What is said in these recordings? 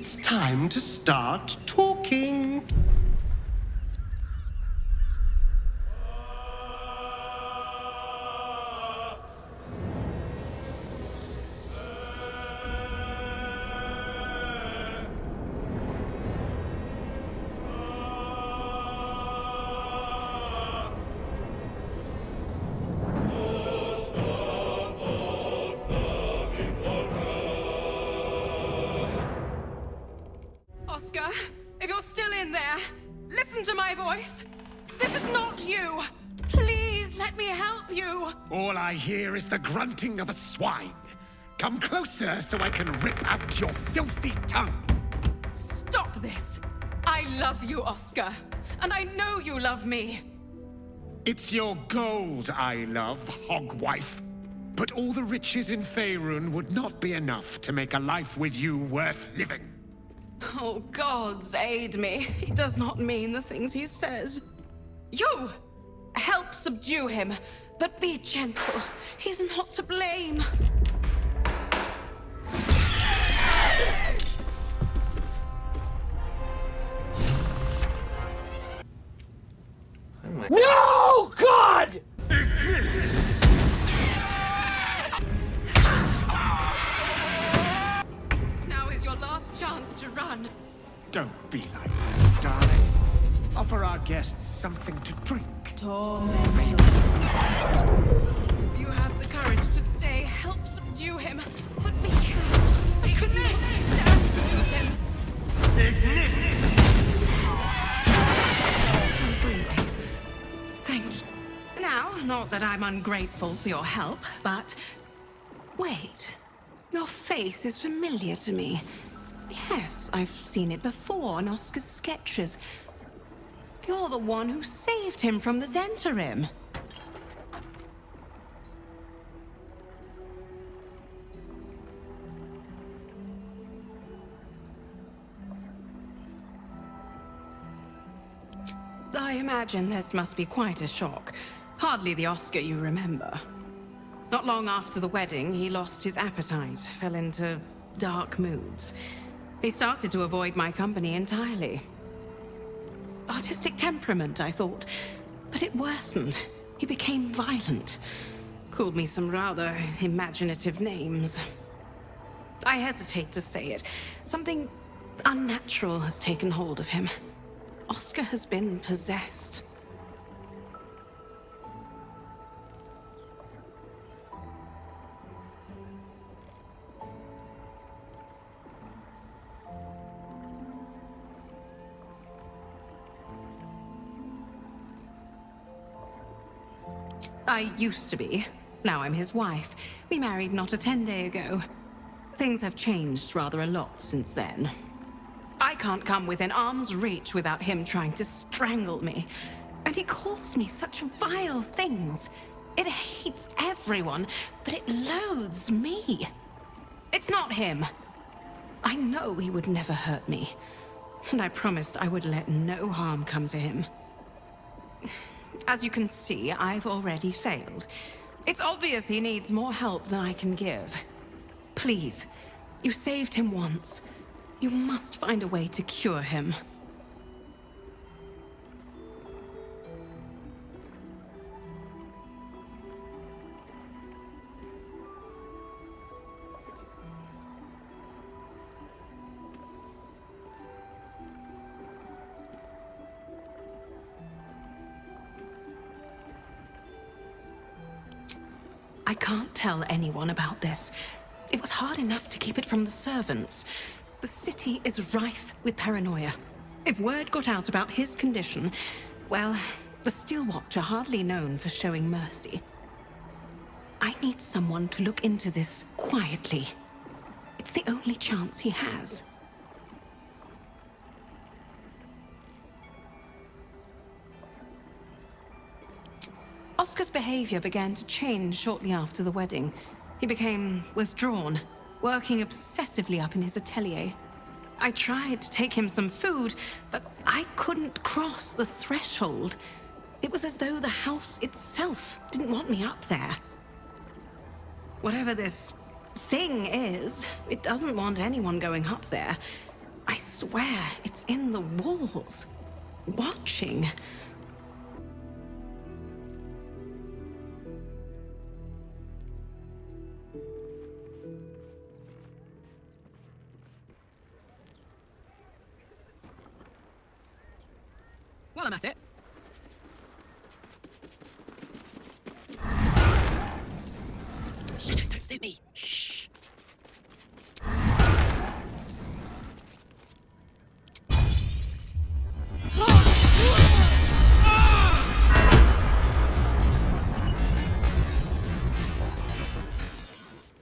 It's time to start talking. Oscar, if you're still in there, listen to my voice. This is not you. Please let me help you. All I hear is the grunting of a swine. Come closer so I can rip out your filthy tongue. Stop this. I love you, Oscar. And I know you love me. It's your gold I love, hogwife. But all the riches in Faerun would not be enough to make a life with you worth living. Oh, gods aid me. He does not mean the things he says. You! Help subdue him, but be gentle. He's not to blame. No, God! Now is your last chance to run. Don't be like that, darling. Offer our guests something to drink. If you have the courage to stay, help subdue him. But be careful. I couldn't stand to lose him. Still breathing. Thank you. Now, not that I'm ungrateful for your help, but... Wait. Your face is familiar to me. Yes, I've seen it before in Oscar's sketches. You're the one who saved him from the Zentarim. I imagine this must be quite a shock. Hardly the Oscar you remember. Not long after the wedding, he lost his appetite, fell into dark moods. He started to avoid my company entirely. Artistic temperament, I thought, but it worsened. He became violent. Called me some rather imaginative names. I hesitate to say it. Something unnatural has taken hold of him. Oscar has been possessed. I used to be. Now I'm his wife. We married not a 10-day ago. Things have changed rather a lot since then. I can't come within arm's reach without him trying to strangle me. And he calls me such vile things. It hates everyone, but it loathes me. It's not him. I know he would never hurt me. And I promised I would let no harm come to him. As you can see, I've already failed. It's obvious he needs more help than I can give. Please, you saved him once. You must find a way to cure him. I can't tell anyone about this. It was hard enough to keep it from the servants. The city is rife with paranoia. If word got out about his condition, well, the Steel Watch are hardly known for showing mercy. I need someone to look into this quietly. It's the only chance he has. Oscar's behavior began to change shortly after the wedding. He became withdrawn, working obsessively up in his atelier. I tried to take him some food, but I couldn't cross the threshold. It was as though the house itself didn't want me up there. Whatever this thing is, it doesn't want anyone going up there. swear it's in the walls. Watching. While I'm at it. Shadows don't suit me. Shh.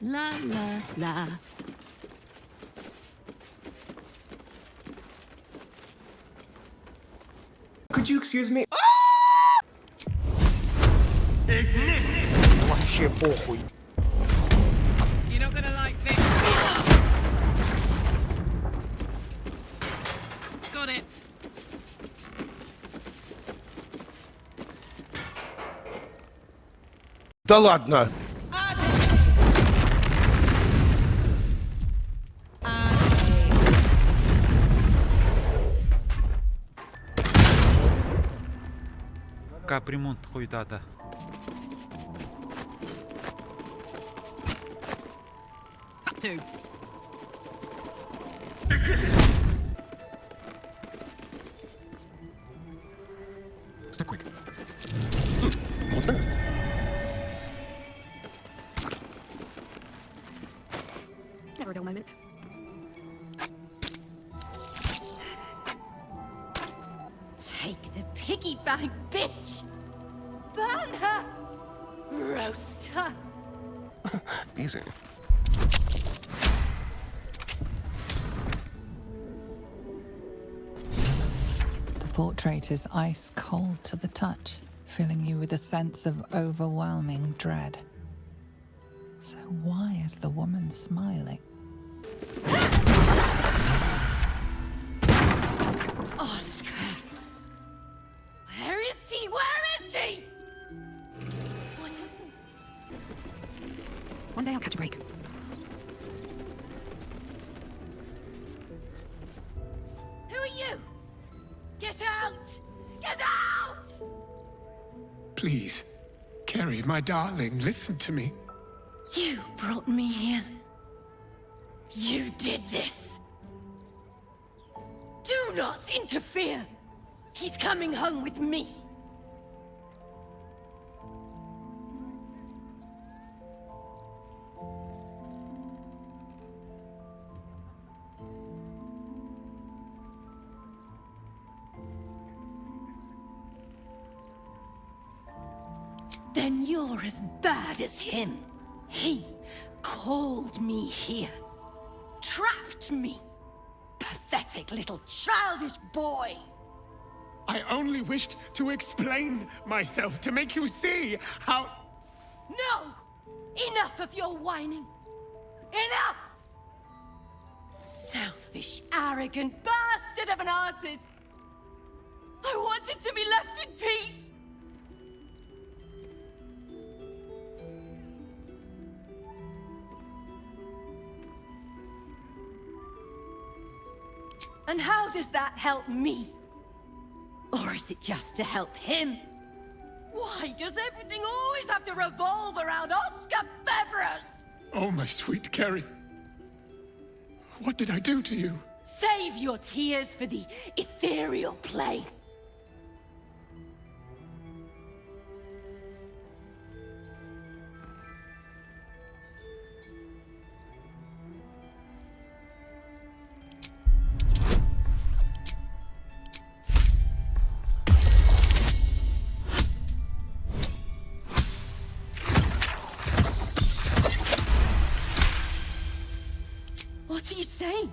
La la la. Could you excuse me? Вообще похуй. You're not gonna like this. Got it. Да ладно. Капремонт хуйтата. Had to. Step quick. What's that? Never a dull moment. Take the piggy bank, bitch! Burn her! Roast her! Easy. The portrait is ice cold to the touch, filling you with a sense of overwhelming dread. So why is the woman smiling? Oscar! Where is he? Where is he? What happened? One day I'll catch a break. Who are you? Get out! Get out! Please, Carrie, my darling, listen to me. You brought me here. You did this. Do not interfere. He's coming home with me. Then you're as bad as him. He called me here. Trapped me. Pathetic little childish boy. I only wished to explain myself to make you see how... No! Enough of your whining. Enough! Selfish, arrogant bastard of an artist. I wanted to be left in peace. And how does that help me? Or is it just to help him? Why does everything always have to revolve around Oscar Beverus? Oh, my sweet Carrie. What did I do to you? Save your tears for the ethereal plane. What are you saying?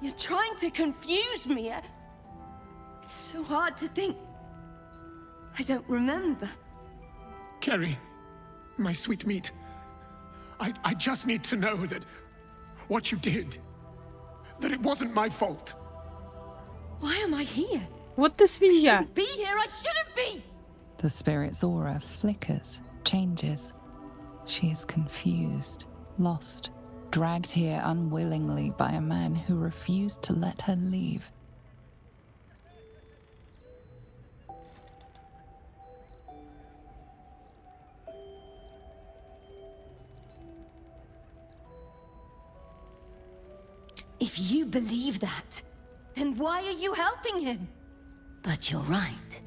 You're trying to confuse me. It's so hard to think. I don't remember. Carrie, my sweet meat. I just need to know that what you did, that it wasn't my fault. Why am I here? Вот ты свинья. Shouldn't be here. I shouldn't be. The spirit's aura flickers, changes. She is confused, lost, dragged here unwillingly by a man who refused to let her leave. If you believe that, then why are you helping him? But you're right.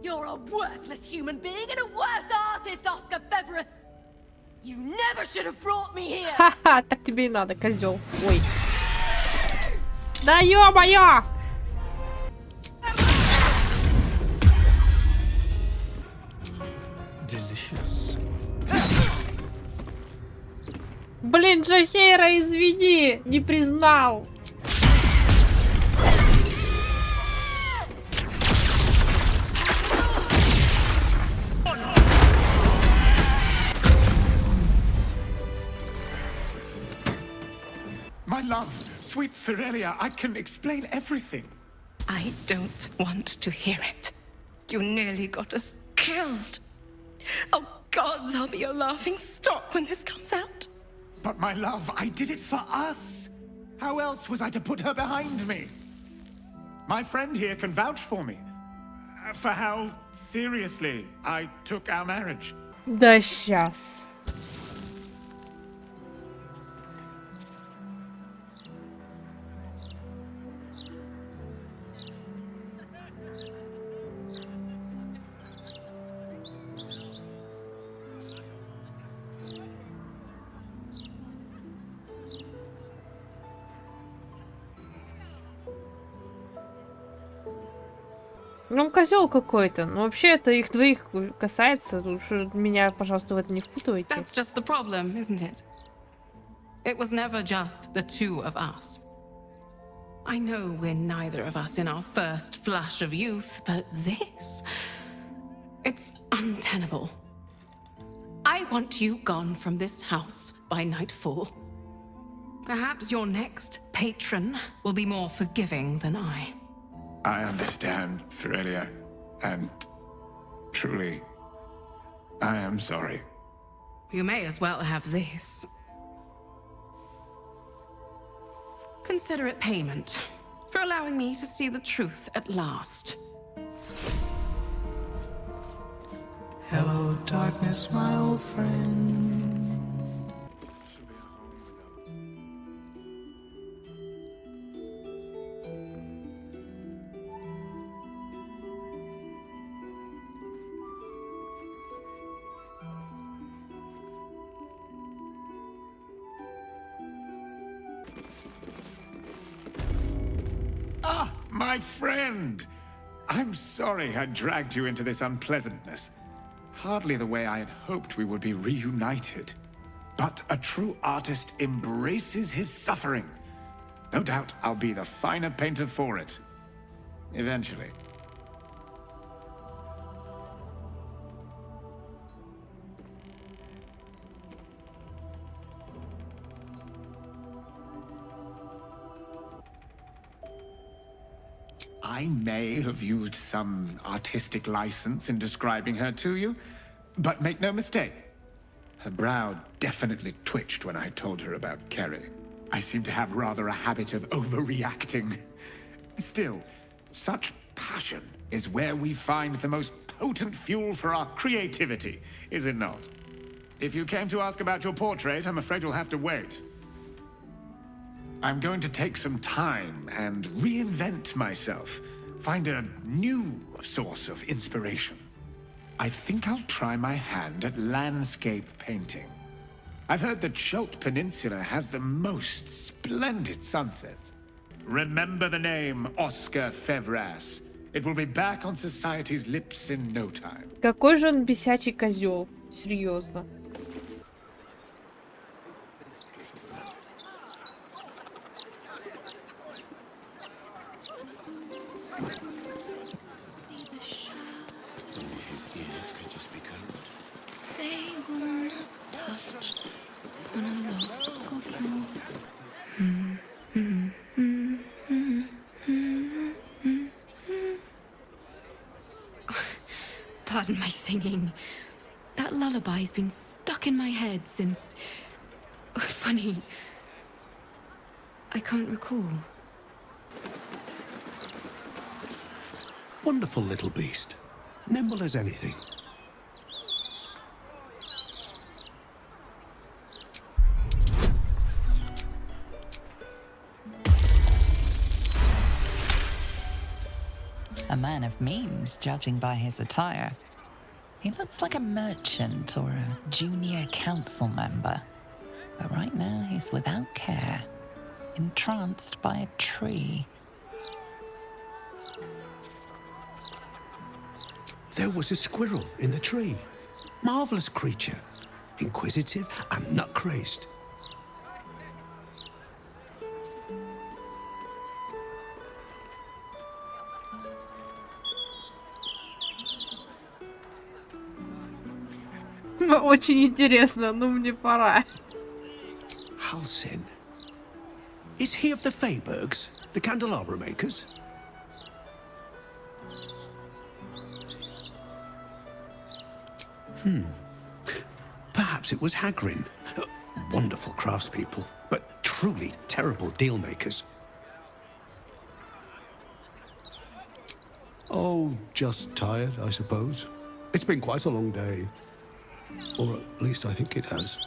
You're a worthless human being and a worse artist, Oscar Feverus! You never should have brought me here! Ха-ха, так тебе и надо, козел. Ой. Да ё-моё! Delicious. Блин, Джахейра, извини, не признал. My love, sweet Firelia, I can explain everything. I don't want to hear it. You nearly got us killed. Oh, gods, I'll be a laughing stock when this comes out. But my love, I did it for us. How else was I to put her behind me? My friend here can vouch for me. For how seriously I took our marriage. Да сейчас. Ну, он козел какой-то. Но вообще это их двоих касается. Уж меня, пожалуйста, в это не впутывайте. That's just the problem, isn't it? It was never just the two of us. I know we're neither of us in our first flush of youth, but this... it's untenable. I want you gone from this house by nightfall. Perhaps your next patron will be more forgiving than I. I understand, Firelia, and truly, I am sorry. You may as well have this. Consider it payment for allowing me to see the truth at last. Hello, darkness, my old friend. Ah, my friend! I'm sorry I dragged you into this unpleasantness. Hardly the way I had hoped we would be reunited. But a true artist embraces his suffering. No doubt I'll be the finer painter for it. Eventually. I may have used some artistic license in describing her to you, but make no mistake. Her brow definitely twitched when I told her about Kerry. I seem to have rather a habit of overreacting. Still, such passion is where we find the most potent fuel for our creativity, is it not? If you came to ask about your portrait, I'm afraid you'll have to wait. I'm going to take some time and reinvent myself. Find a new source of inspiration. I think I'll try my hand at landscape painting. I've heard the Chult Peninsula has the most splendid sunsets. Remember the name Oscar Feverus. It will be back on society's lips in no time. Какой же он бесячий козел. Серьезно. Pardon my singing. That lullaby's been stuck in my head since... Funny. I can't recall. Wonderful little beast. Nimble as anything. A man of means, judging by his attire. He looks like a merchant or a junior council member. But right now he's without care, entranced by a tree. There was a squirrel in the tree. Marvelous creature. Inquisitive and nut-crazed. Очень интересно, но мне пора. Halsin. Is he of the Feybergs, the candelabra makers? Perhaps it was Hagrin. Wonderful craftspeople, but truly terrible deal makers. Oh, just tired, I suppose. It's been quite a long day. Or at least I think it has.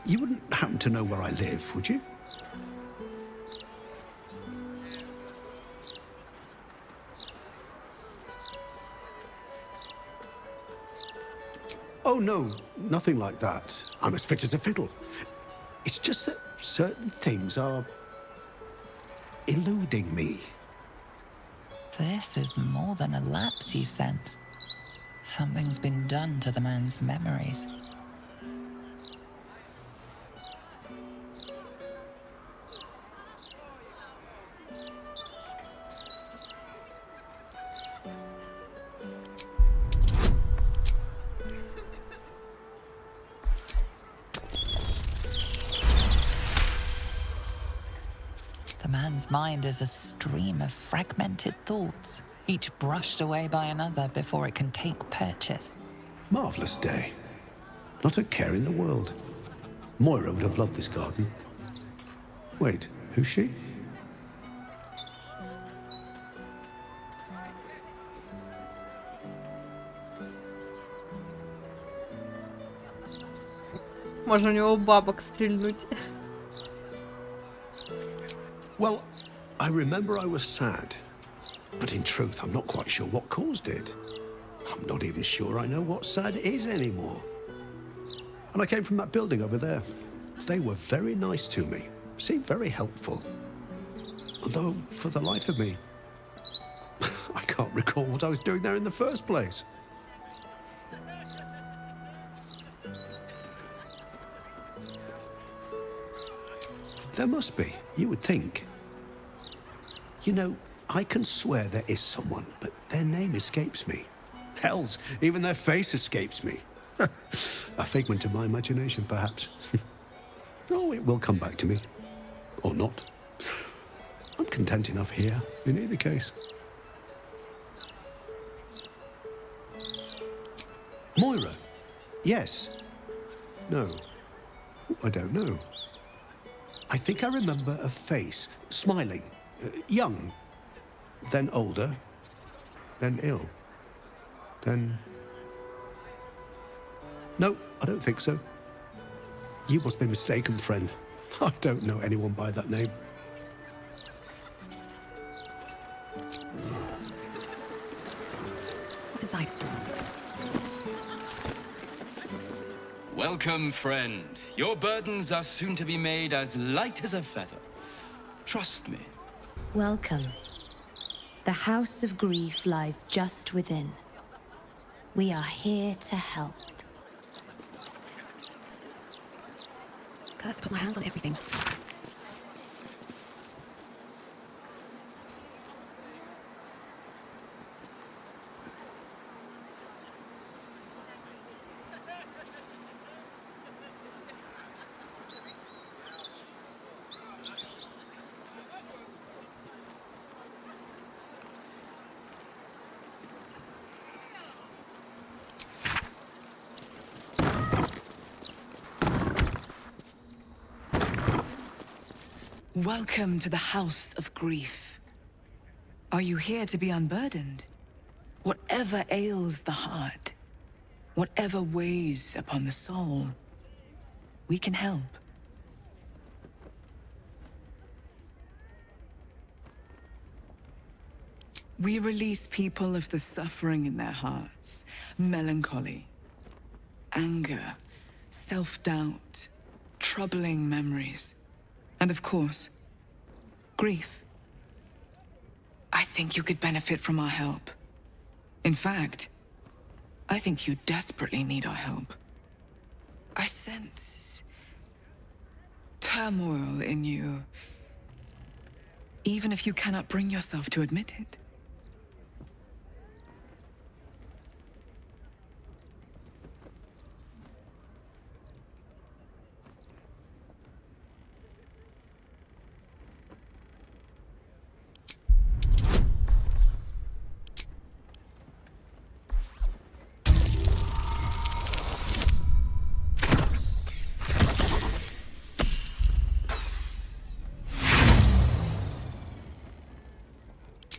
You wouldn't happen to know where I live, would you? Oh, no, nothing like that. I'm as fit as a fiddle. It's just that certain things are eluding me. This is more than a lapse, you sense. Something's been done to the man's memories. The man's mind is a stream of fragmented thoughts, each brushed away by another before it can take purchase. Marvelous day. Not a care in the world. Moira would have loved this garden. Wait, who's she? Можно у него бабок стрельнуть. Well, I remember I was sad. But in truth, I'm not quite sure what caused it. I'm not even sure I know what sad is anymore. And I came from that building over there. They were very nice to me, seemed very helpful. Although, for the life of me, I can't recall what I was doing there in the first place. There must be, you would think. You know, I can swear there is someone, but their name escapes me. Hells, even their face escapes me. A figment of my imagination, perhaps. Oh, it will come back to me. Or not. I'm content enough here, in either case. Moira? Yes. No. I don't know. I think I remember a face, smiling, young, then older, then ill, then... No, I don't think so. You must be mistaken, friend. I don't know anyone by that name. What's inside? Welcome, friend. Your burdens are soon to be made as light as a feather. Trust me. Welcome. The House of Grief lies just within. We are here to help. Cursed, put my hands on everything. Welcome to the House of Grief. Are you here to be unburdened? Whatever ails the heart, whatever weighs upon the soul, we can help. We release people of the suffering in their hearts, melancholy, anger, self-doubt, troubling memories, and of course, grief. I think you could benefit from our help. In fact, I think you desperately need our help. I sense turmoil in you, even if you cannot bring yourself to admit it.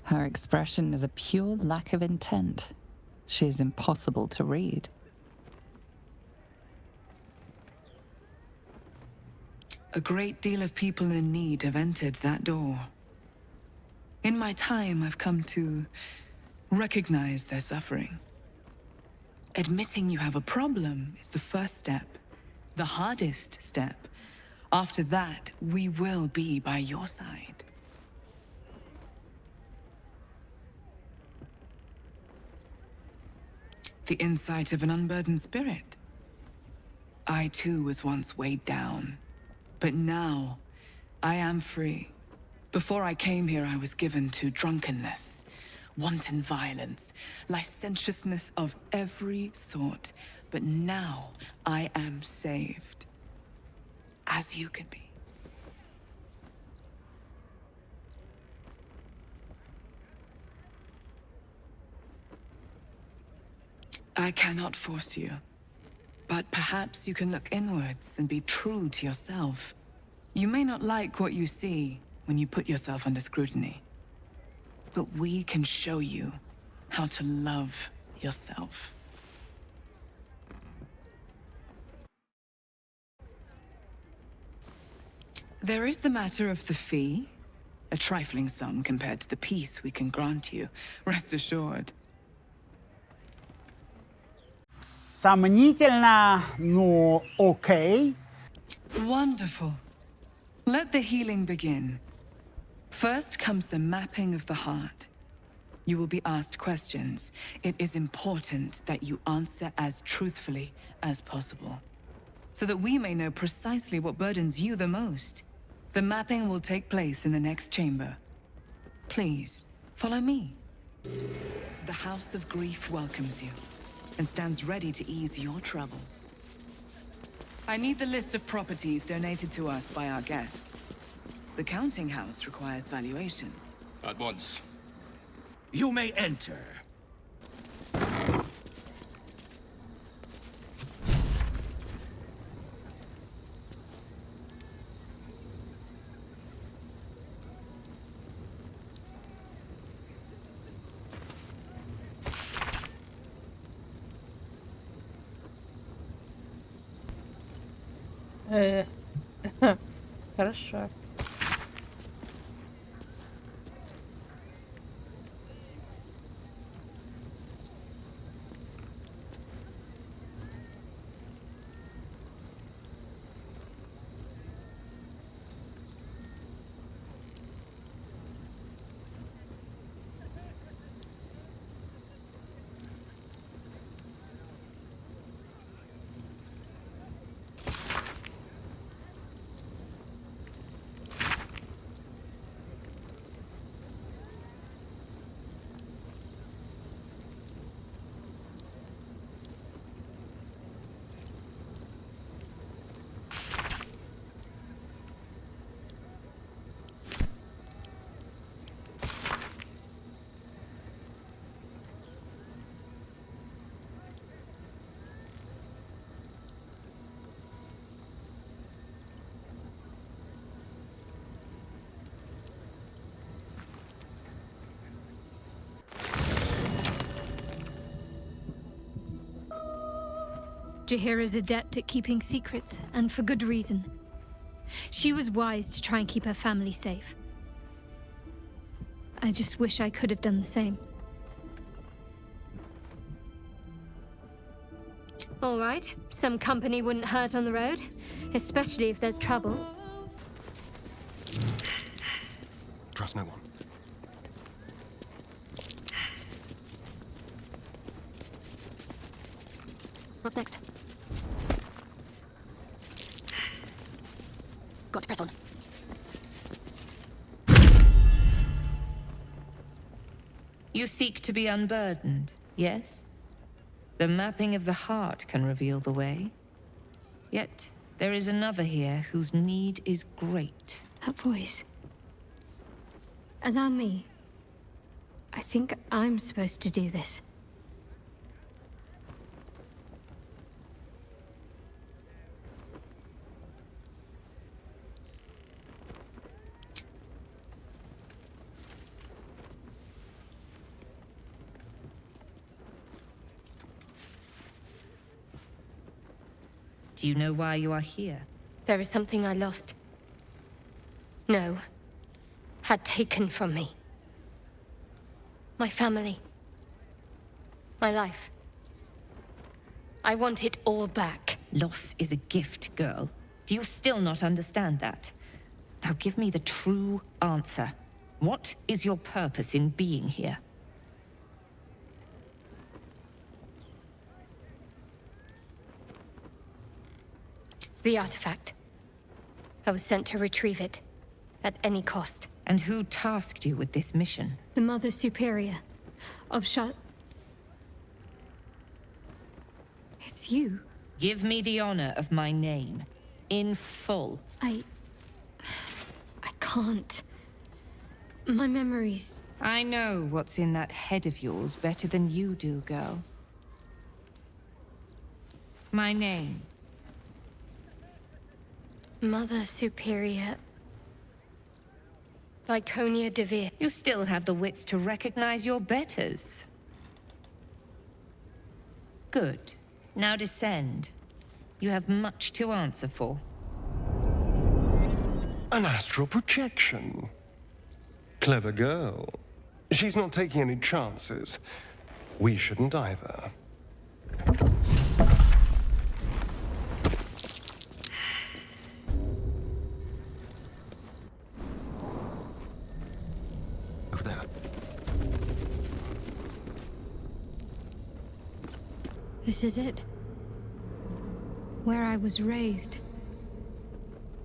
Her expression is a pure lack of intent. She is impossible to read. A great deal of people in need have entered that door. In my time, I've come to recognize their suffering. Admitting you have a problem is the first step, the hardest step. After that, we will be by your side. The insight of an unburdened spirit. I too was once weighed down, but now I am free. Before I came here, I was given to drunkenness, wanton violence, licentiousness of every sort. But now I am saved, as you could be. I cannot force you, but perhaps you can look inwards and be true to yourself. You may not like what you see when you put yourself under scrutiny, but we can show you how to love yourself. There is the matter of the fee, a trifling sum compared to the peace we can grant you, rest assured. Сомнительно, но окей. Wonderful. Let the healing begin. First comes the mapping of the heart. You will be asked questions. It is important that you answer as truthfully as possible, so that we may know precisely what burdens you the most. The mapping will take place in the next chamber. Please, follow me. The House of Grief welcomes you and stands ready to ease your troubles. I need the list of properties donated to us by our guests. The counting house requires valuations. At once. You may enter. Хорошо. Jaheira's adept at keeping secrets, and for good reason. She was wise to try and keep her family safe. I just wish I could have done the same. All right, some company wouldn't hurt on the road, especially if there's trouble. Trust no one. What's next? Got to press on. You seek to be unburdened, yes? The mapping of the heart can reveal the way. Yet, there is another here whose need is great. That voice. Allow me. I think I'm supposed to do this. Do you know why you are here? There is something I lost. No. Had taken from me. My family. My life. I want it all back. Loss is a gift, girl. Do you still not understand that? Now give me the true answer. What is your purpose in being here? The artifact. I was sent to retrieve it. At any cost. And who tasked you with this mission? The Mother Superior of It's you. Give me the honor of my name. In full. I can't. My memories... I know what's in that head of yours better than you do, girl. My name. Mother Superior... Viconia Devere. You still have the wits to recognize your betters. Good. Now descend. You have much to answer for. An astral projection. Clever girl. She's not taking any chances. We shouldn't either. Over there. This is it. Where I was raised.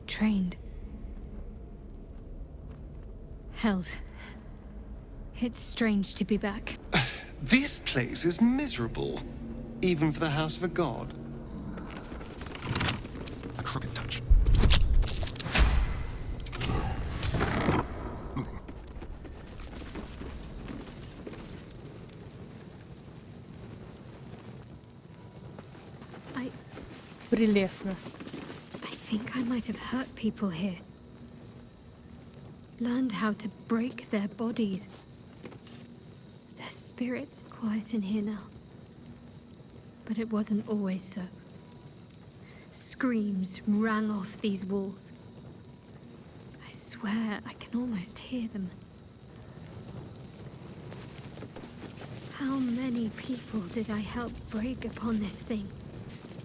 Trained. Held. It's strange to be back. This place is miserable. Even for the house of a god. A crooked touch. Moving. Прелестно. I think I might have hurt people here. Learned how to break their bodies. Their spirits quiet in here now. But it wasn't always so. Screams rang off these walls. I swear I can almost hear them. How many people did I help break upon this thing?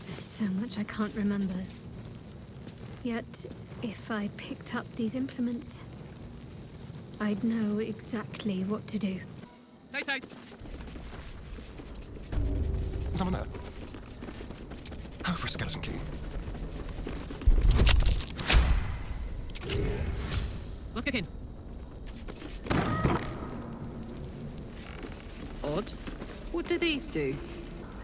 There's so much I can't remember. Yet, if I picked up these implements, I'd know exactly what to do. Toast. Someone there. Oh, for a skeleton key. Let's go in. Odd. What do these do?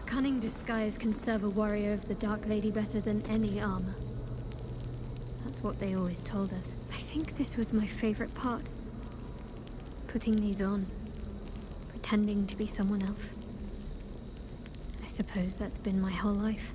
A cunning disguise can serve a warrior of the Dark Lady better than any armor. That's what they always told us. I think this was my favorite part. Putting these on. Pretending to be someone else. I suppose that's been my whole life.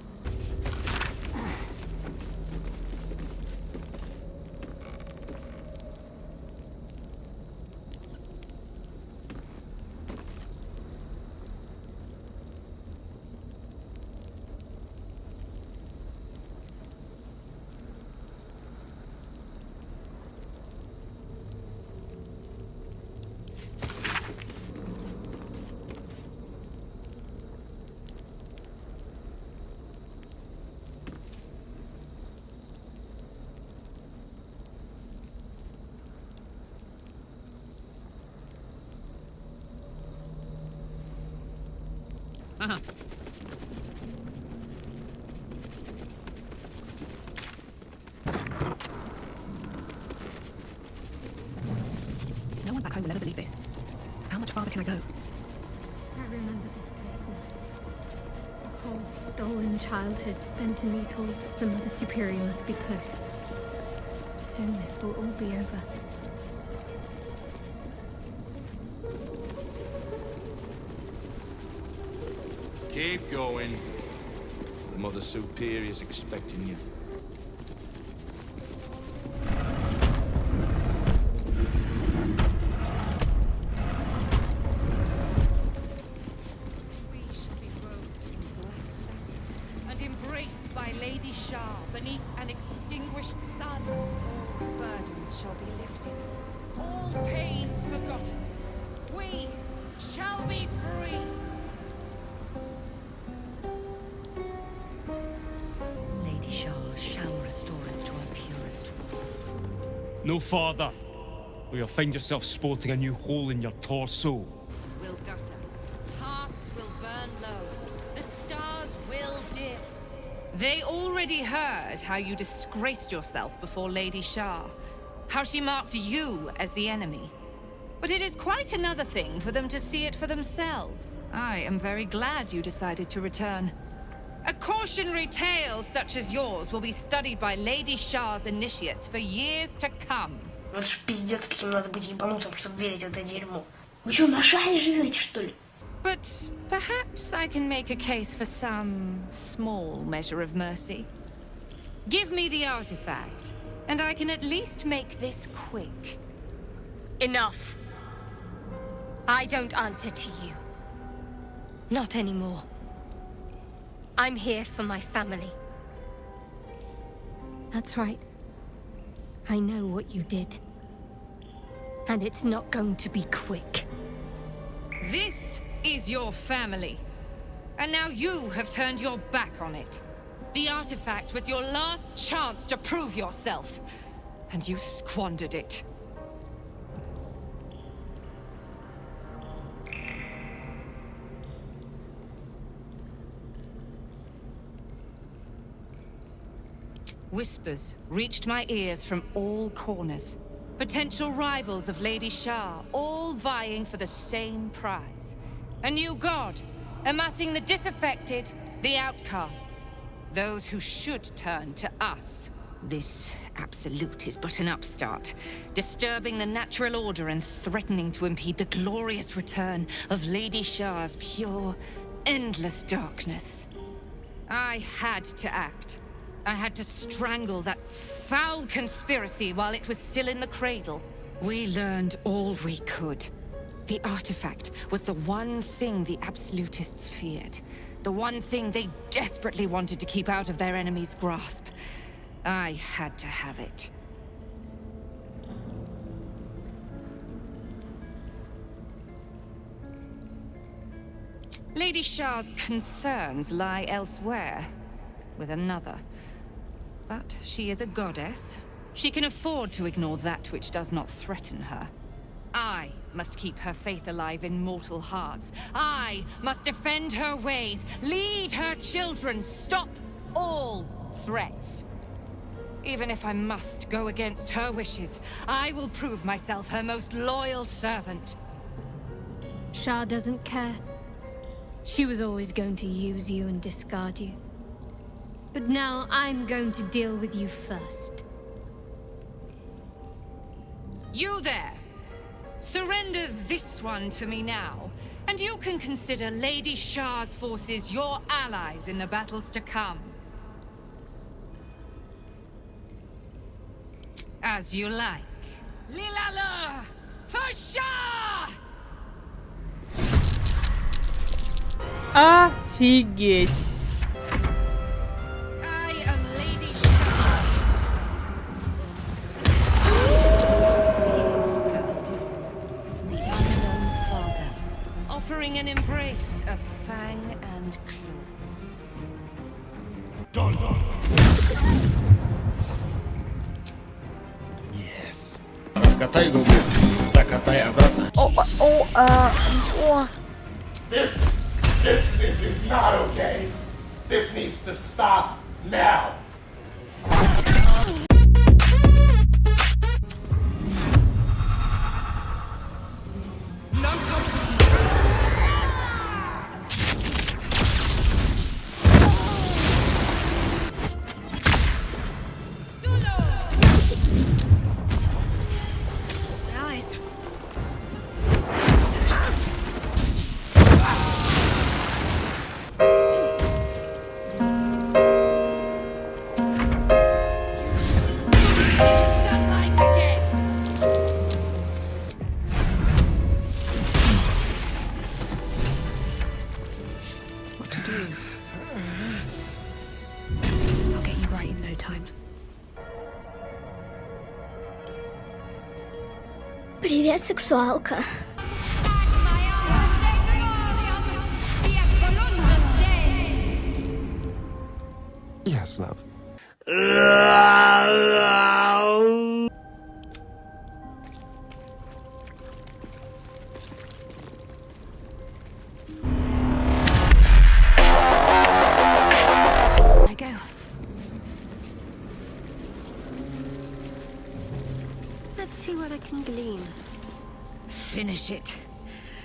No one back home will ever believe this. How much farther can I go? I remember this place now. A whole stolen childhood spent in these halls. The Mother Superior must be close. Soon this will all be over. Keep going. The Mother Superior's expecting you. We shall be robed in black satin and embraced by Lady Shah beneath an extinguished sun. All burdens shall be lifted, all pains forgotten. We shall be free. Lady Shah shall restore us to our purest form. No farther, or you'll find yourself sporting a new hole in your torso. Will gutter, hearts will burn low, the stars will dim. They already heard how you disgraced yourself before Lady Shah, how she marked you as the enemy. But it is quite another thing for them to see it for themselves. I am very glad you decided to return. A cautionary tale such as yours will be studied by Lady Shah's initiates for years to come. Вот ж пиздец, каким надо быть ебанутым, чтобы верить в это дерьмо. Вы что, на шаре живете, что ли? But perhaps I can make a case for some small measure of mercy. Give me the artifact, and I can at least make this quick. Enough. I don't answer to you. Not anymore. I'm here for my family. That's right. I know what you did. And it's not going to be quick. This is your family. And now you have turned your back on it. The artifact was your last chance to prove yourself. And you squandered it. Whispers reached my ears from all corners. Potential rivals of Lady Shah, all vying for the same prize. A new god, amassing the disaffected, the outcasts. Those who should turn to us. This absolute is but an upstart, disturbing the natural order and threatening to impede the glorious return of Lady Shah's pure, endless darkness. I had to act. I had to strangle that foul conspiracy while it was still in the cradle. We learned all we could. The artifact was the one thing the absolutists feared. The one thing they desperately wanted to keep out of their enemy's grasp. I had to have it. Lady Shah's concerns lie elsewhere, with another. But she is a goddess. She can afford to ignore that which does not threaten her. I must keep her faith alive in mortal hearts. I must defend her ways, lead her children, stop all threats. Even if I must go against her wishes, I will prove myself her most loyal servant. Shah doesn't care. She was always going to use you and discard you. But now I'm going to deal with you first. You there! Surrender this one to me now, and you can consider Lady Shah's forces your allies in the battles to come. As you like. Lilala! For Shah! Офигеть. Offering an embrace of fang and claw. Yes. Раскатай губы, закатай обратно. О. This is not okay. This needs to stop now. Привет, сексуалка. Yes, love. I go. Let's see what I can glean. Finish it.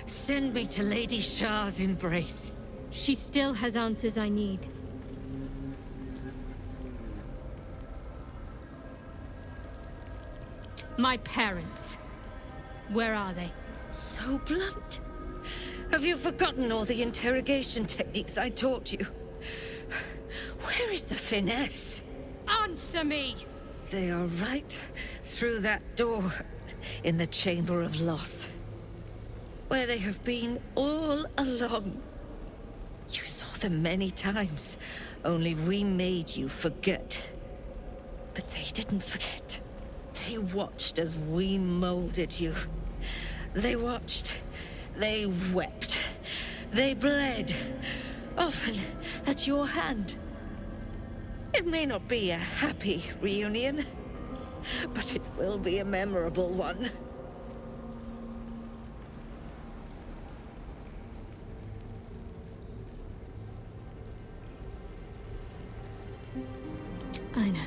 Send me to Lady Shah's embrace. She still has answers I need. My parents. Where are they? So blunt. Have you forgotten all the interrogation techniques I taught you? Where is the finesse? Answer me! They are right through that door in the Chamber of Loss, where they have been all along. You saw them many times, only we made you forget. But they didn't forget. They watched as we molded you. They watched, they wept, they bled, often at your hand. It may not be a happy reunion, but it will be a memorable one. I know.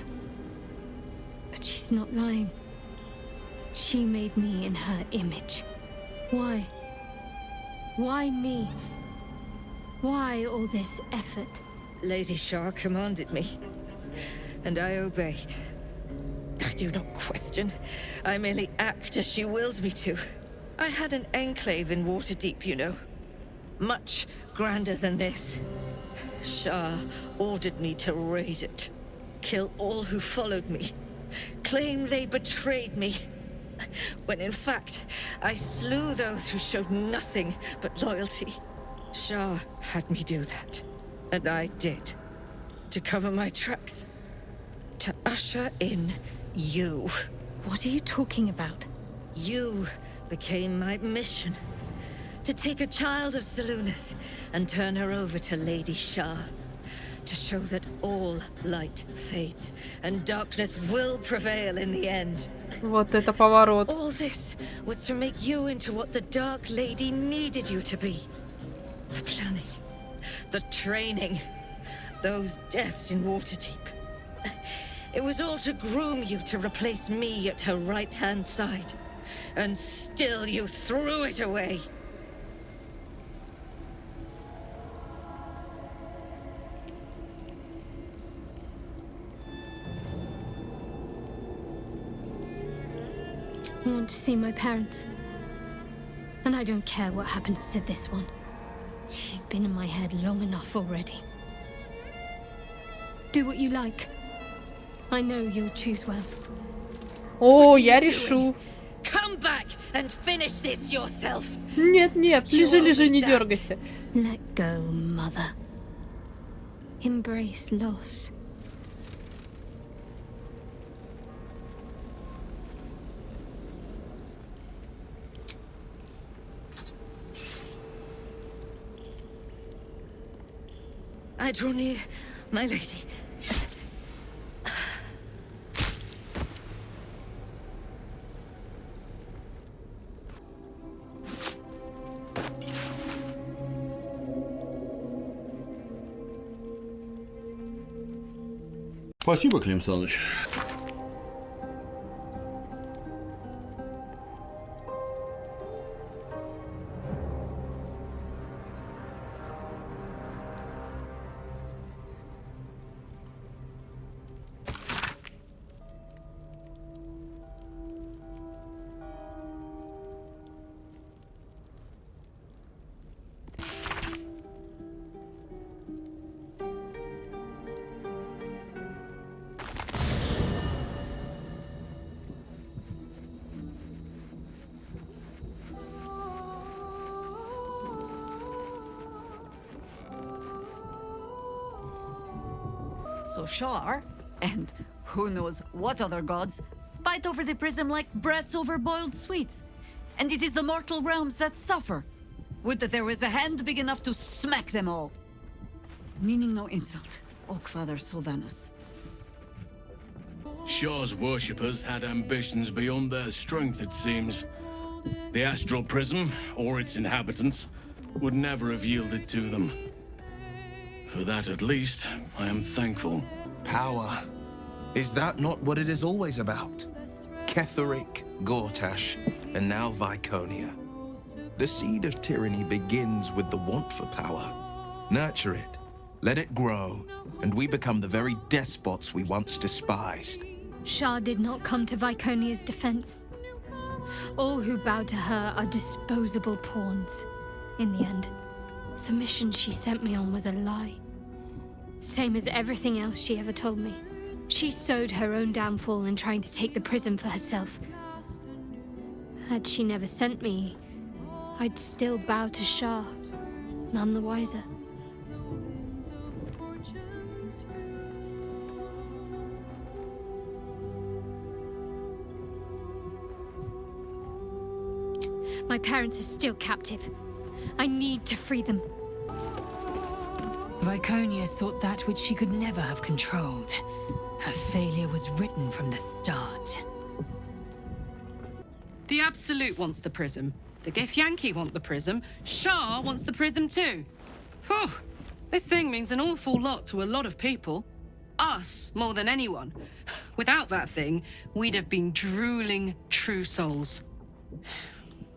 But she's not lying. She made me in her image. Why? Why me? Why all this effort? Lady Shah commanded me, and I obeyed. I do not question. I merely act as she wills me to. I had an enclave in Waterdeep, you know. Much grander than this. Shah ordered me to raise it. Kill all who followed me. Claim they betrayed me. When in fact, I slew those who showed nothing but loyalty. Shah had me do that. And I did. To cover my tracks. To usher in you. What are you talking about? You became my mission. To take a child of Selûne's and turn her over to Lady Shah. To show that all light fades and darkness will prevail in the end. Вот это поворот. All this was to make you into what the Dark Lady needed you to be. The planning, the training, those deaths in Waterdeep. It was all to groom you to replace me at her right-hand side. And still you threw it away. I want to see my parents. And I don't care what happens to this one. She's been in my head long enough already. Do what you like. I know you'll choose well. О, я решу. Come back and finish this yourself. Нет, нет, лежи, не дергайся. Let go, mother. Embrace loss. I draw near, my lady. Спасибо, Клим Саныч. So Shar, and who knows what other gods, fight over the prism like brats over boiled sweets. And it is the mortal realms that suffer. Would that there was a hand big enough to smack them all. Meaning no insult, Oakfather Sylvanus. Shar's worshippers had ambitions beyond their strength, it seems. The astral prism, or its inhabitants, would never have yielded to them. For that, at least, I am thankful. Power. Is that not what it is always about? Ketheric, Gortash, and now Viconia. The seed of tyranny begins with the want for power. Nurture it, let it grow, and we become the very despots we once despised. Shar did not come to Viconia's defense. All who bow to her are disposable pawns. In the end, the mission she sent me on was a lie. Same as everything else she ever told me. She sowed her own downfall in trying to take the prism for herself. Had she never sent me, I'd still bow to Shar, none the wiser. My parents are still captive. I need to free them. Viconia sought that which she could never have controlled. Her failure was written from the start. The Absolute wants the prism. The Githyanki want the prism. Shar wants the prism too. Phew! This thing means an awful lot to a lot of people. Us, more than anyone. Without that thing, we'd have been drooling true souls.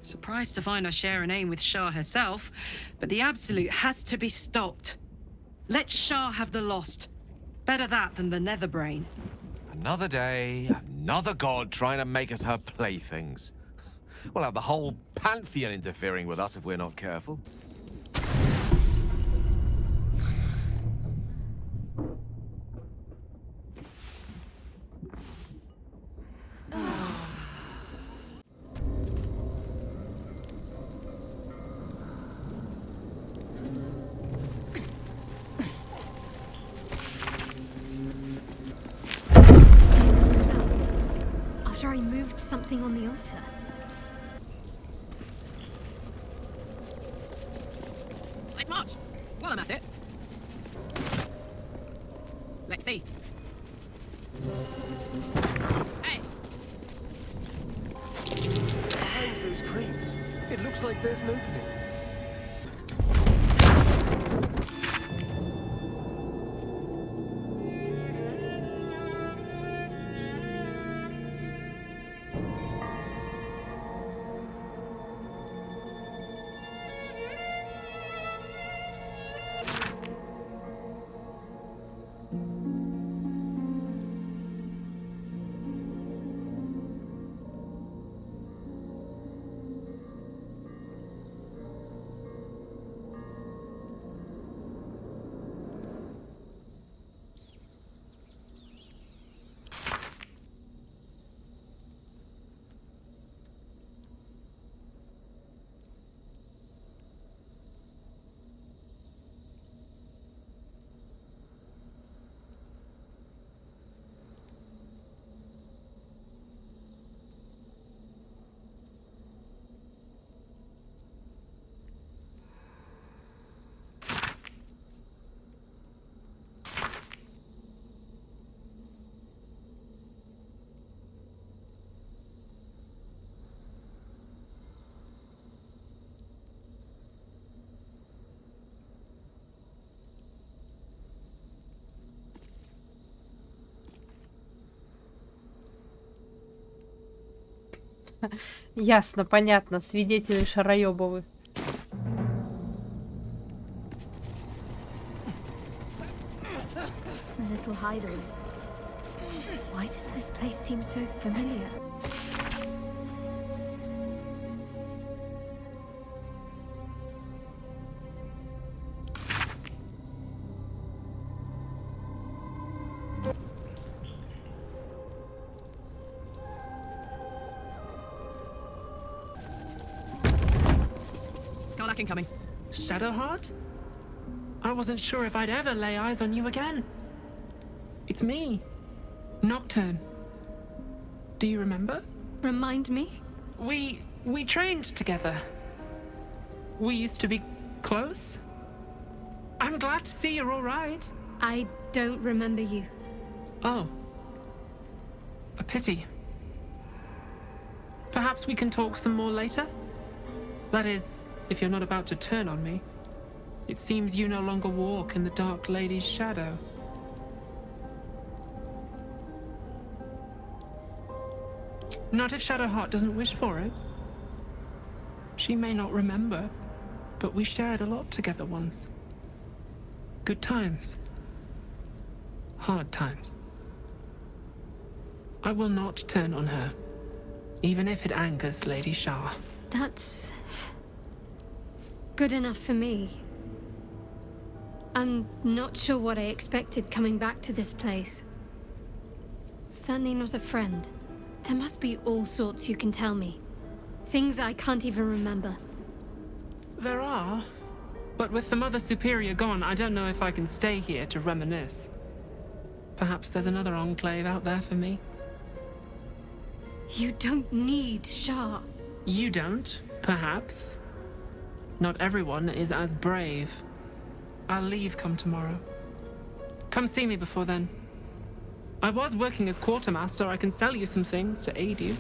Surprised to find I share a name with Shar herself, but the Absolute has to be stopped. Let Shar have the Lost. Better that than the Netherbrain. Another day, another god trying to make us her playthings. We'll have the whole pantheon interfering with us if we're not careful. After I moved something on the altar. Let's march! While I'm at it. Let's see. Hey! Behind those crates, it looks like there's an opening. Ясно, понятно. Свидетели Шароёбовы. A little hideaway. Why does this place seem so familiar? Incoming. Shadowheart? I wasn't sure if I'd ever lay eyes on you again. It's me, Nocturne. Do you remember? Remind me? We trained together. We used to be close. I'm glad to see you're all right. I don't remember you. Oh. A pity. Perhaps we can talk some more later? That is, if you're not about to turn on me. It seems you no longer walk in the Dark Lady's shadow. Not if Shadowheart doesn't wish for it. She may not remember, but we shared a lot together once. Good times. Hard times. I will not turn on her, even if it angers Lady Shah. That's good enough for me. I'm not sure what I expected coming back to this place. Certainly not a friend. There must be all sorts you can tell me. Things I can't even remember. There are, but with the Mother Superior gone, I don't know if I can stay here to reminisce. Perhaps there's another enclave out there for me. You don't need Shah. You don't, perhaps. Not everyone is as brave. I'll leave come tomorrow. Come see me before then. I was working as quartermaster. I can sell you some things to aid you.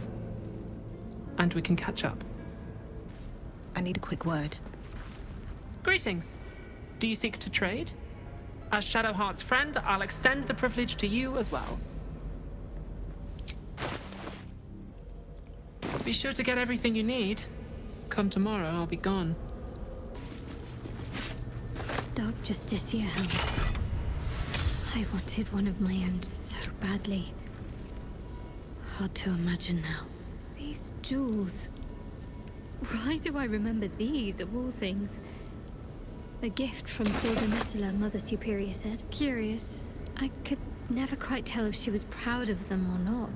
And we can catch up. I need a quick word. Greetings. Do you seek to trade? As Shadowheart's friend, I'll extend the privilege to you as well. Be sure to get everything you need. Come tomorrow, I'll be gone. Dark Justicia helmet. I wanted one of my own so badly. Hard to imagine now. These jewels. Why do I remember these, of all things? A gift from Silver Messala, Mother Superior said. Curious. I could never quite tell if she was proud of them or not.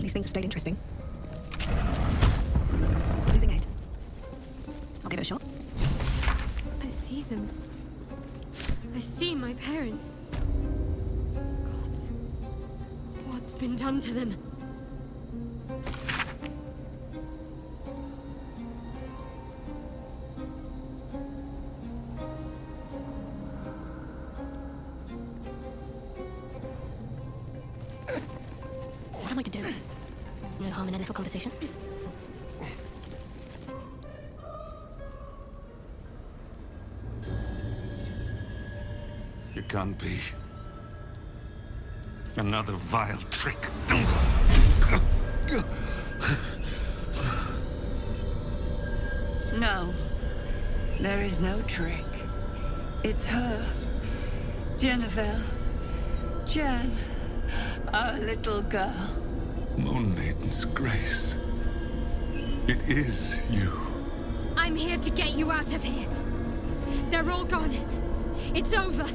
These things have stayed interesting. Moving ahead. I'll give it a shot. I see them. I see my parents. God, what's been done to them? What am I to do? No harm in a little conversation. It can't be. Another vile trick. No. There is no trick. It's her. Jenevelle. Jen. Our little girl. Moon Maiden's grace. It is you. I'm here to get you out of here. They're all gone. It's over.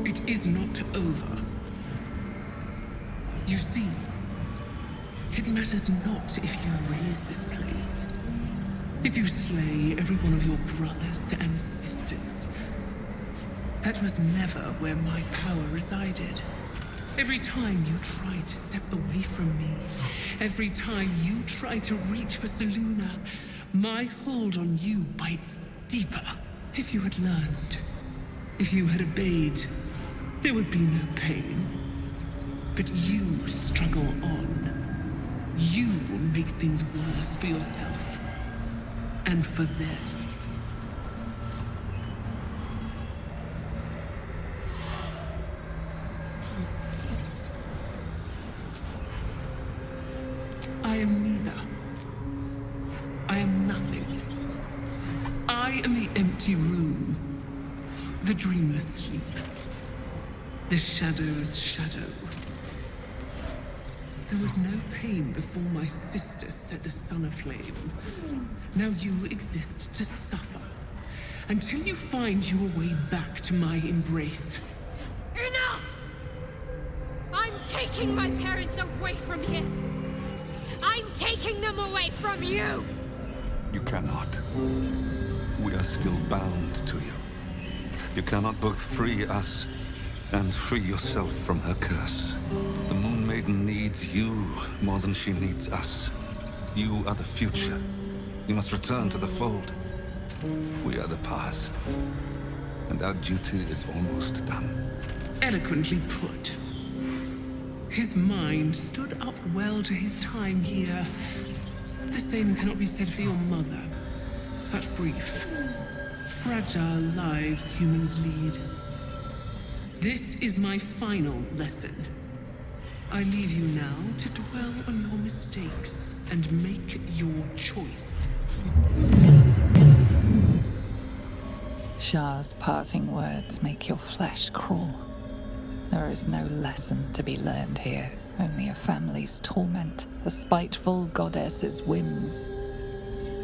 It is not over. You see, it matters not if you raise this place, if you slay every one of your brothers and sisters. That was never where my power resided. Every time you tried to step away from me, every time you tried to reach for Selûne, my hold on you bites deeper. If you had learned, if you had obeyed, there would be no pain. But you struggle on. You will make things worse for yourself. And for them. I am neither. I am nothing. I am the empty room. The dreamless sleep. The shadow's shadow. There was no pain before my sister set the sun aflame. Now you exist to suffer. Until you find your way back to my embrace. Enough! I'm taking my parents away from here. I'm taking them away from you! You cannot. We are still bound to you. You cannot both free us and free yourself from her curse. The Moon Maiden needs you more than she needs us. You are the future. You must return to the fold. We are the past. And our duty is almost done. Eloquently put. His mind stood up well to his time here. The same cannot be said for your mother. Such brief, fragile lives humans lead. This is my final lesson. I leave you now to dwell on your mistakes and make your choice. Shah's parting words make your flesh crawl. There is no lesson to be learned here, only a family's torment, a spiteful goddess's whims,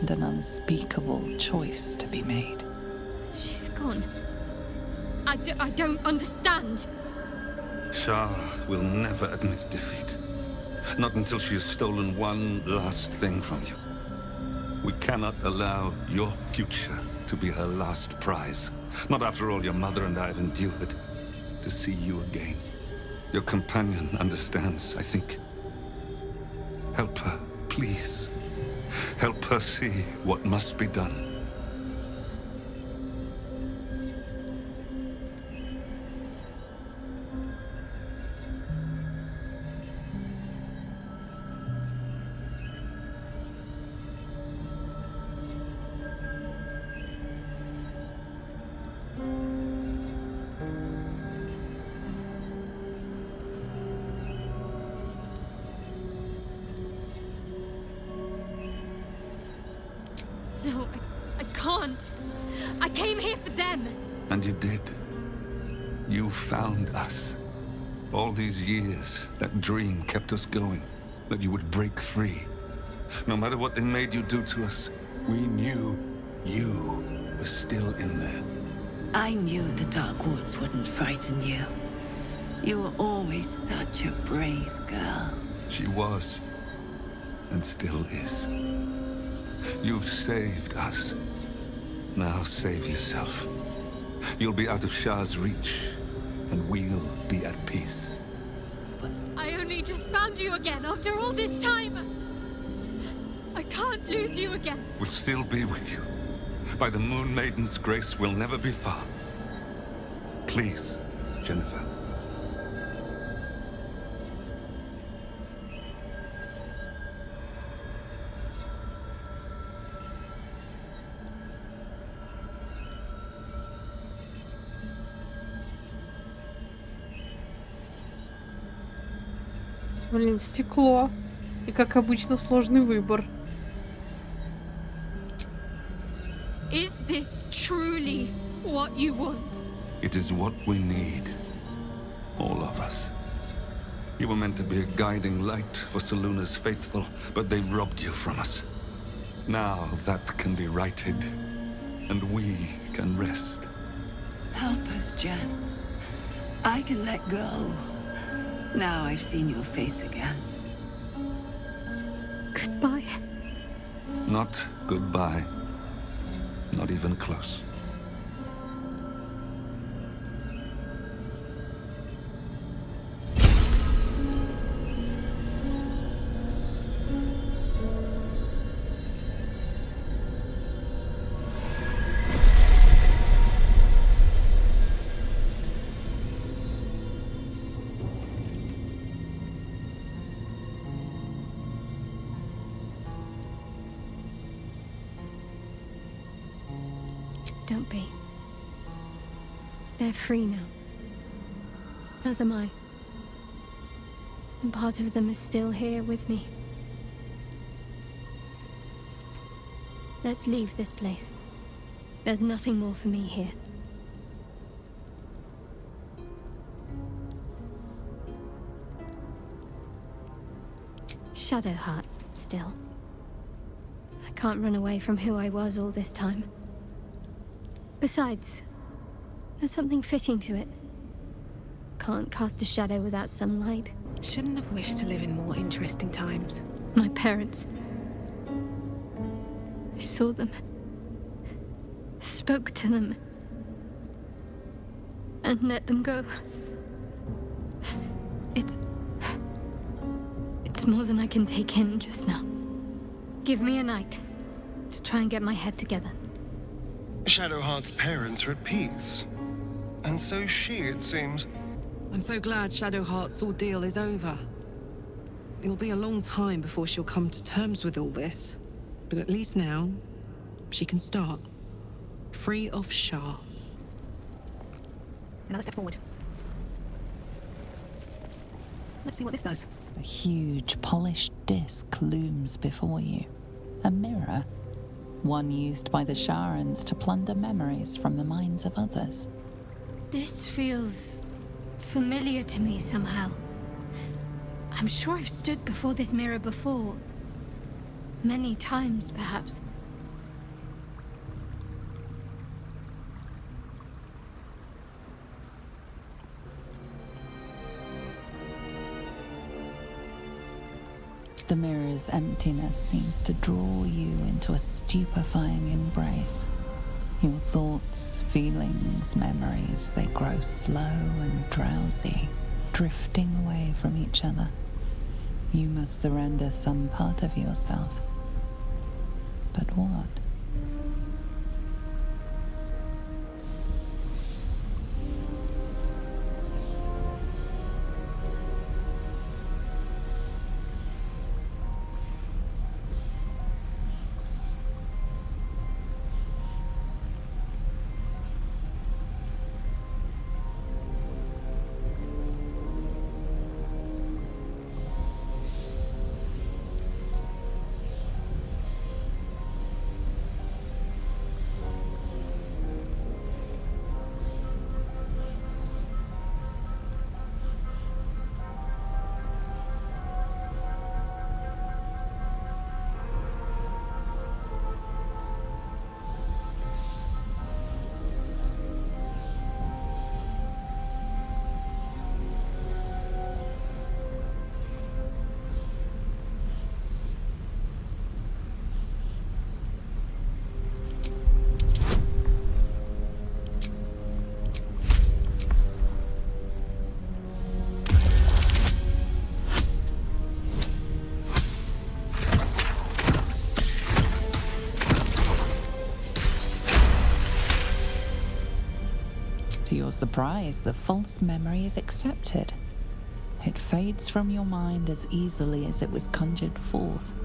and an unspeakable choice to be made. She's gone. I don't understand. Shah will never admit defeat. Not until she has stolen one last thing from you. We cannot allow your future to be her last prize. Not after all your mother and I have endured. To see you again. Your companion understands, I think. Help her, please. Help her see what must be done. No, I can't. I came here for them. And you did. You found us. All these years, that dream kept us going. That you would break free. No matter what they made you do to us, we knew you were still in there. I knew the Dark Woods wouldn't frighten you. You were always such a brave girl. She was. And still is. You've saved us. Now save yourself. You'll be out of Shah's reach, and we'll be at peace. I only just found you again after all this time. I can't lose you again. We'll still be with you. By the Moon Maiden's grace, we'll never be far. Please, Jennifer. Блин, стекло. И, как обычно, сложный выбор. Is this truly what you want? It is what we need. All of us. You were meant to be a guiding light for Selûne's faithful, but they robbed you from us. Now that can be righted, and we can rest. Help us, Jen. I can let go. Now I've seen your face again. Goodbye. Not goodbye. Not even close. Don't be. They're free now. As am I. And part of them is still here with me. Let's leave this place. There's nothing more for me here. Shadowheart, still. I can't run away from who I was all this time. Besides, there's something fitting to it. Can't cast a shadow without sunlight. Shouldn't have wished to live in more interesting times. My parents. I saw them. Spoke to them. And let them go. It's more than I can take in just now. Give me a night to try and get my head together. Shadowheart's parents are at peace. And so she, it seems. I'm so glad Shadowheart's ordeal is over. It'll be a long time before she'll come to terms with all this. But at least now, she can start. Free of Shar. Another step forward. Let's see what this does. A huge, polished disc looms before you. A mirror. One used by the Sharans to plunder memories from the minds of others. This feels familiar to me somehow. I'm sure I've stood before this mirror before. Many times, perhaps. The mirror's emptiness seems to draw you into a stupefying embrace. Your thoughts, feelings, memories, they grow slow and drowsy, drifting away from each other. You must surrender some part of yourself. But what? To your surprise, the false memory is accepted. It fades from your mind as easily as it was conjured forth.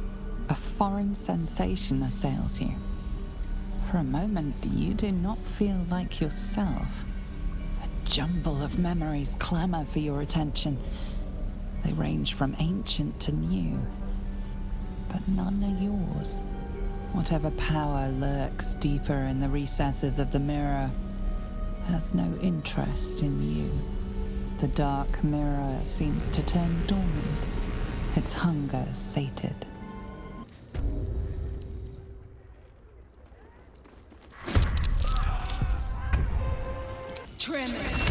A foreign sensation assails you. For a moment, you do not feel like yourself. A jumble of memories clamor for your attention. They range from ancient to new, but none are yours. Whatever power lurks deeper in the recesses of the mirror has no interest in you. The dark mirror seems to turn dormant, its hunger sated. Trim it.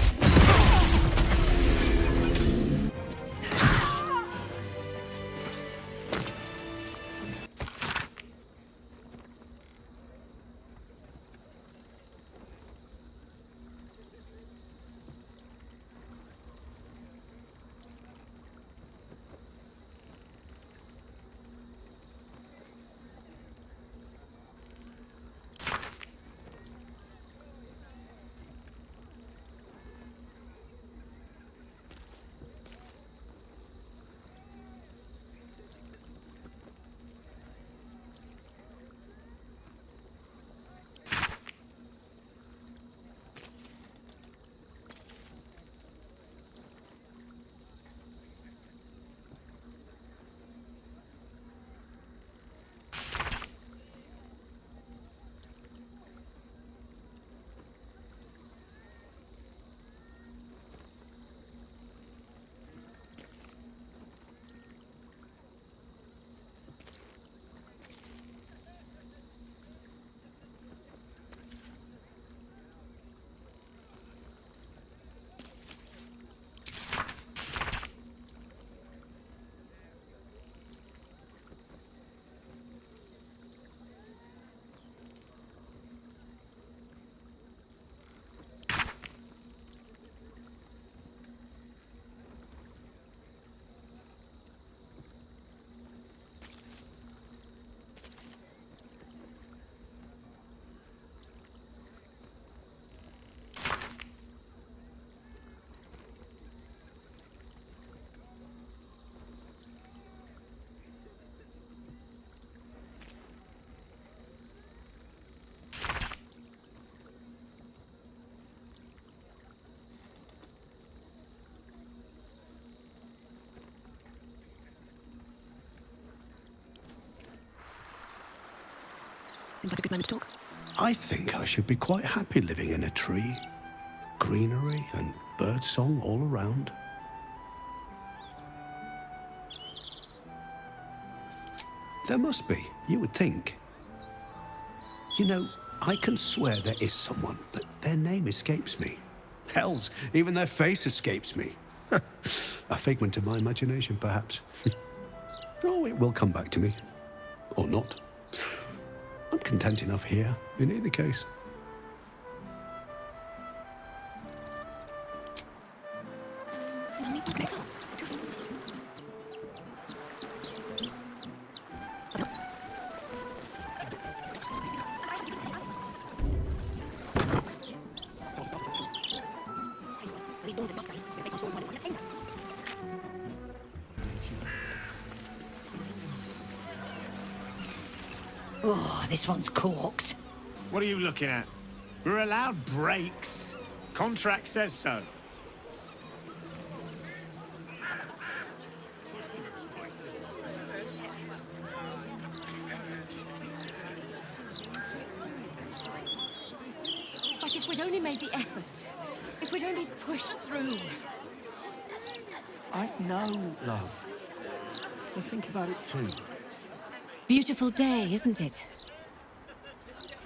Seems like a good moment to talk. I think I should be quite happy living in a tree. Greenery and birdsong all around. There must be, you would think. You know, I can swear there is someone, but their name escapes me. Hells, even their face escapes me. A figment of my imagination, perhaps. Oh, it will come back to me. Or not. I'm content enough here, in either case. Oh, this one's corked. What are you looking at? We're allowed breaks. Contract says so. But if we'd only made the effort, if we'd only pushed through. I know, love. I think about it too. Beautiful day, isn't it?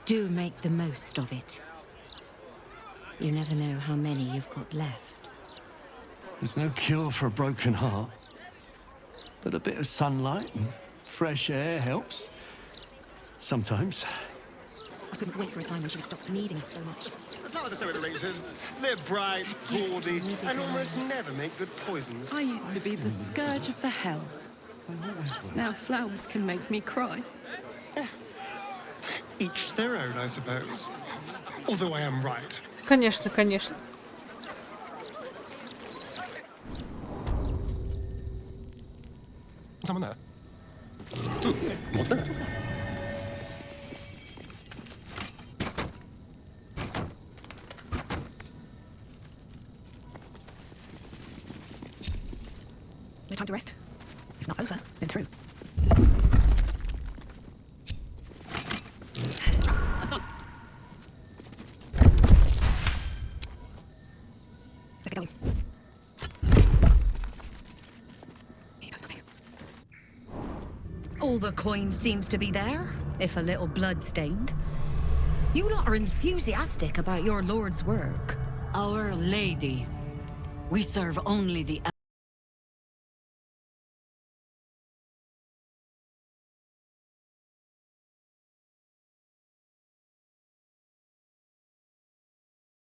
Do make the most of it. You never know how many you've got left. There's no cure for a broken heart. But a bit of sunlight and fresh air helps. Sometimes. I couldn't wait for a time when she would stop needing us so much. The flowers are so irritated. They're bright, gaudy, and almost never make good poisons. I used to be the scourge of the hells. Now flowers can make me cry. Each their own, I suppose. Although I am right. Конечно, конечно. Someone there? What's that? No time to rest. If not over, then through. All the coin seems to be there, if a little blood-stained. You lot are enthusiastic about your lord's work. Our Lady. We serve only the